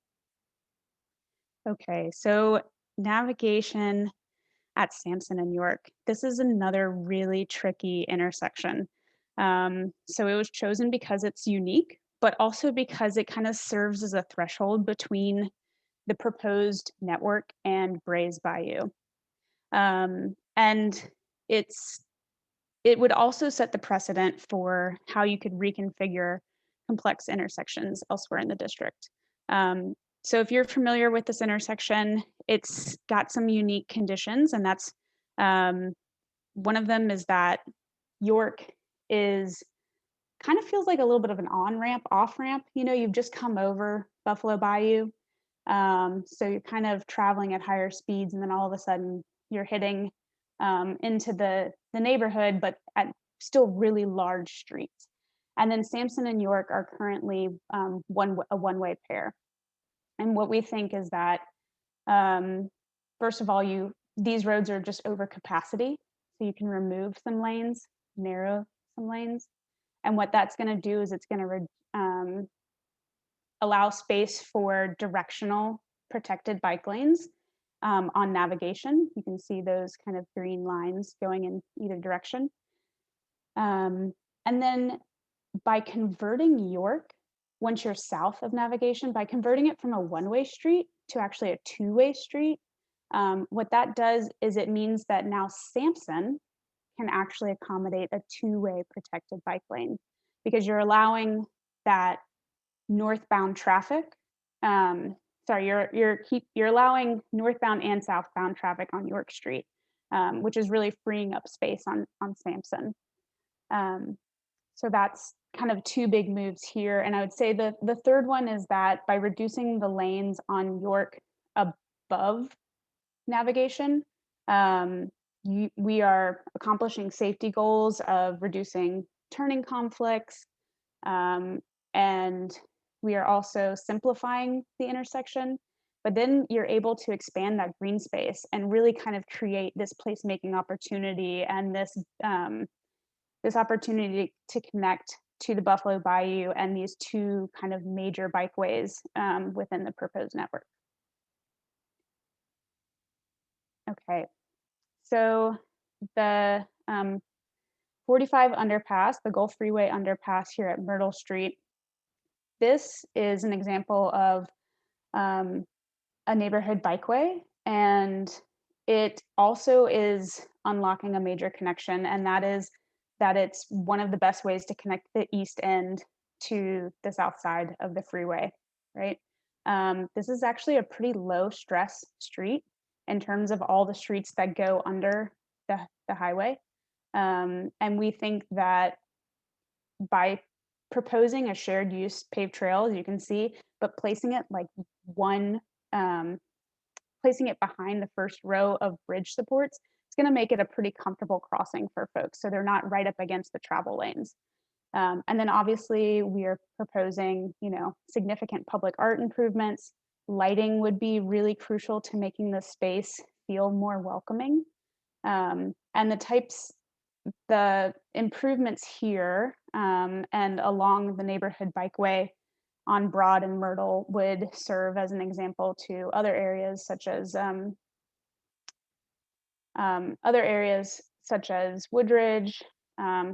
Okay, so navigation at Samson and York. This is another really tricky intersection. So it was chosen because it's unique, but also because it kind of serves as a threshold between the proposed network and Brays Bayou. And it would also set the precedent for how you could reconfigure complex intersections elsewhere in the district. So if you're familiar with this intersection, it's got some unique conditions, and that's one of them is that York is kind of feels like a little bit of an on-ramp, off-ramp. You know, you've just come over Buffalo Bayou. So you're kind of traveling at higher speeds, and then all of a sudden you're hitting into the neighborhood, but at still really large streets. And then Samson and York are currently a one-way pair. And what we think is that, first of all, these roads are just over capacity. So you can remove some lanes, narrow some lanes. And what that's going to do is it's going to allow space for directional protected bike lanes on navigation. You can see those kind of green lines going in either direction. And then by converting York, once you're south of navigation, by converting it from a one-way street to actually a two-way street, what that does is it means that now Samson can actually accommodate a two-way protected bike lane, because you're allowing that northbound traffic. You're allowing northbound and southbound traffic on York Street, which is really freeing up space on Samson. So that's kind of two big moves here. And I would say the third one is that by reducing the lanes on York above navigation, we are accomplishing safety goals of reducing turning conflicts, and we are also simplifying the intersection. But then you're able to expand that green space and really kind of create this placemaking opportunity and this this opportunity to connect to the Buffalo Bayou and these two kind of major bikeways within the proposed network. Okay, so the 45 underpass, the Gulf Freeway underpass here at Myrtle Street. This is an example of a neighborhood bikeway, and it also is unlocking a major connection, and that is that it's one of the best ways to connect the east end to the south side of the freeway, right? This is actually a pretty low stress street in terms of all the streets that go under the highway. And we think that by proposing a shared use paved trail, as you can see, but placing it like placing it behind the first row of bridge supports, it's going to make it a pretty comfortable crossing for folks. So they're not right up against the travel lanes. And then obviously we are proposing, significant public art improvements. Lighting would be really crucial to making the space feel more welcoming. And the improvements here and along the neighborhood bikeway on Broad and Myrtle would serve as an example to other areas such as Woodridge,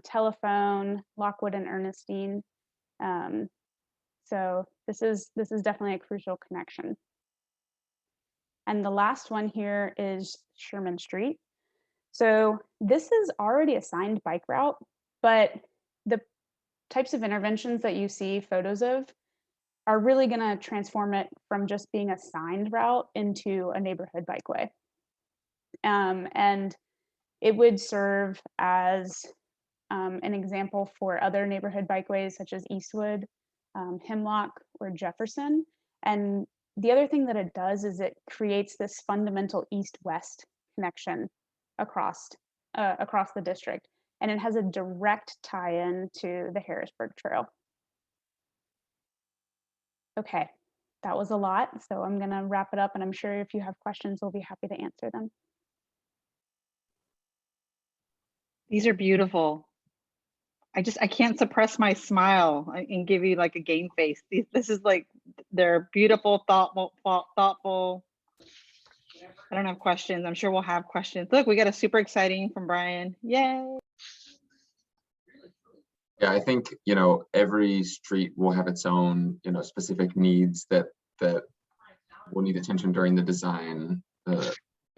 Telephone, Lockwood, and Ernestine. So this is definitely a crucial connection. And the last one here is Sherman Street. So this is already a signed bike route, but the types of interventions that you see photos of are really going to transform it from just being a signed route into a neighborhood bikeway. And it would serve as an example for other neighborhood bikeways such as Eastwood, Hemlock, or Jefferson. And the other thing that it does is it creates this fundamental east-west connection across the district, and it has a direct tie-in to the Harrisburg Trail. Okay, that was a lot, so I'm gonna wrap it up, and I'm sure if you have questions, we'll be happy to answer them. These are beautiful. I can't suppress my smile and give you like a game face. This is like, they're beautiful, thoughtful. I don't have questions. I'm sure we'll have questions. Look, we got a super exciting from Brian. Yay. Yeah, I think, every street will have its own, specific needs that will need attention during the design,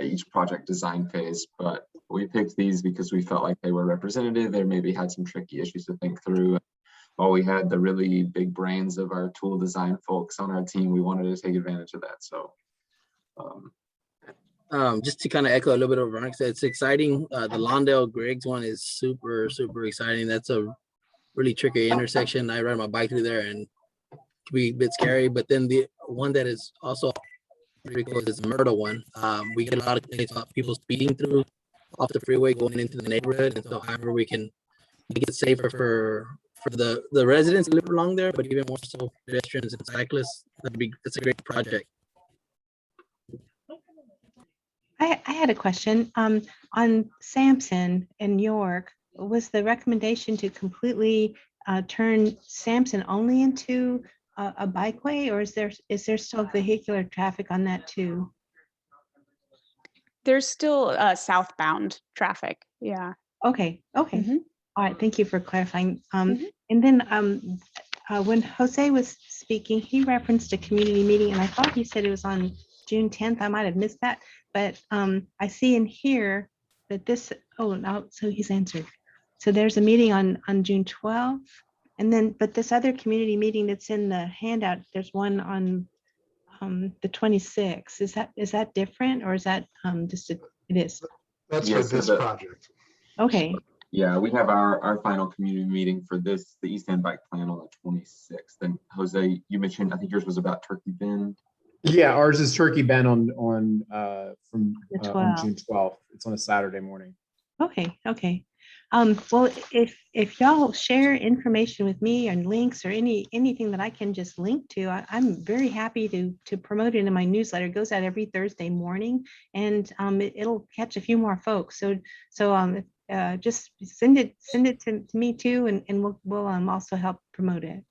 each project design phase. But we picked these because we felt like they were representative. They maybe had some tricky issues to think through. While we had the really big brains of our tool design folks on our team, we wanted to take advantage of that. So just to kind of echo a little bit of what Veronica said, it's exciting. The Lawndale Griggs one is super, super exciting. That's a really tricky intersection. I ride my bike through there and it can be a bit scary. But then the one that is also pretty cool is the Myrtle one. We get a lot of complaints about people speeding through off the freeway going into the neighborhood. And so however we can make it safer for the residents who live along there, but even more so pedestrians and cyclists, that's a great project. I had a question on Samson and York. Was the recommendation to completely turn Samson only into a bikeway, or is there still vehicular traffic on that too? There's still southbound traffic. Yeah. Okay. Mm-hmm. All right. Thank you for clarifying. Mm-hmm. And then when Jose was speaking, he referenced a community meeting, and I thought he said it was on June 10th. I might have missed that, but I see in here that this, so he's answered. So there's a meeting on June 12th, and then, but this other community meeting that's in the handout, there's one on the 26th. Is that different, or is that it is? That's Yes, for this project. Okay. Yeah, we have our final community meeting for the East End Bike Plan on the 26th. And Jose, you mentioned, I think yours was about Turkey Bend. Yeah, ours is Turkey Bend on June 12th. It's on a Saturday morning. Okay. Well, if y'all share information with me and links or anything that I can just link to, I'm very happy to promote it in my newsletter. It goes out every Thursday morning, and it'll catch a few more folks. So just send it to me too, and we'll also help promote it.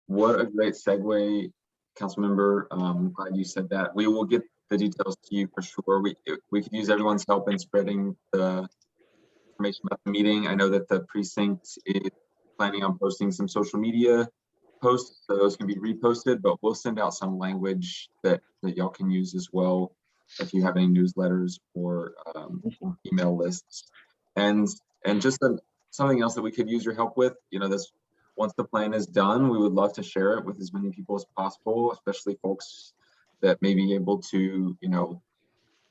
What a great segue, Councilmember. I'm glad you said that. We will get the details to you for sure. We could use everyone's help in spreading the information about the meeting. I know that the precinct is planning on posting some social media posts, so those can be reposted, but we'll send out some language that y'all can use as well if you have any newsletters or email lists. And just something else that we could use your help with, you know, this, once the plan is done, we would love to share it with as many people as possible, especially folks that may be able to, you know,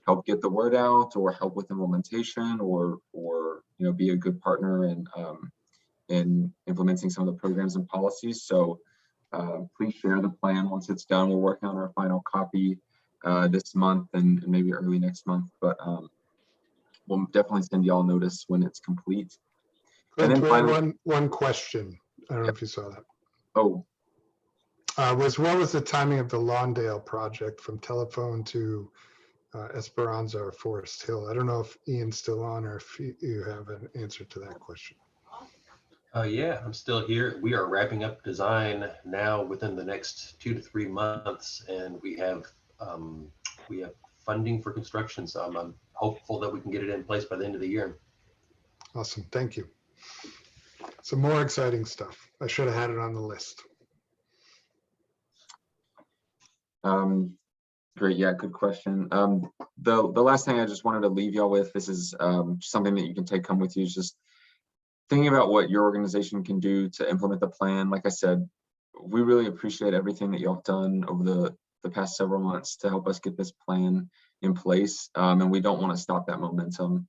help get the word out or help with implementation or you know, be a good partner in implementing some of the programs and policies. So please share the plan once it's done. We're working on our final copy this month and maybe early next month, but we'll definitely send y'all notice when it's complete. And then finally, one question. I don't know if you saw that. Oh, what was the timing of the Lawndale project from telephone to Esperanza or Forest Hill? I don't know if Ian's still on or if you have an answer to that question. Yeah, I'm still here. We are wrapping up design now within the next 2 to 3 months, and we have funding for construction. So I'm hopeful that we can get it in place by the end of the year. Awesome, thank you. Some more exciting stuff. I should have had it on the list. Great, yeah, good question. The last thing I just wanted to leave y'all with, this is something that you can take home with you, is just thinking about what your organization can do to implement the plan. Like I said, we really appreciate everything that y'all have done over the past several months to help us get this plan in place, and we don't want to stop that momentum.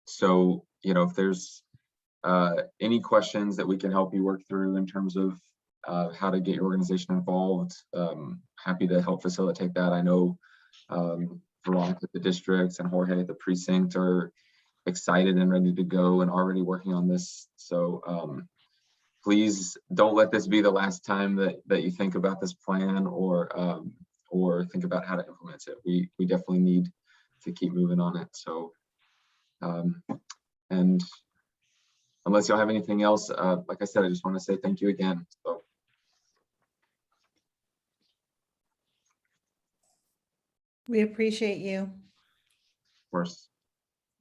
So, you know, if there's any questions that we can help you work through in terms of how to get your organization involved, happy to help facilitate that. I know Veronica at the district and Jorge at the precinct are excited and ready to go and already working on this. So please don't let this be the last time that you think about this plan or think about how to implement it. We definitely need to keep moving on it. So and unless y'all have anything else, like I said, I just want to say thank you again. So. We appreciate you. Of course.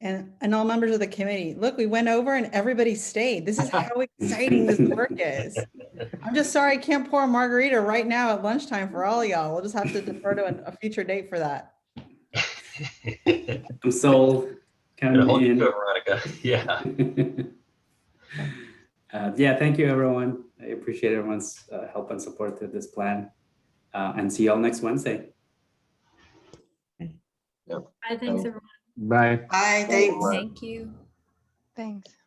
And all members of the committee. Look, we went over and everybody stayed. This is how exciting this work is. I'm just sorry I can't pour a margarita right now at lunchtime for all of y'all. We'll just have to defer to a future date for that. I'm sold. Come in. Veronica. Yeah. Yeah, thank you, everyone. I appreciate everyone's help and support to this plan. And see y'all next Wednesday. Yep. Bye, thanks everyone. Bye. Bye, thanks. Thank you. Thanks.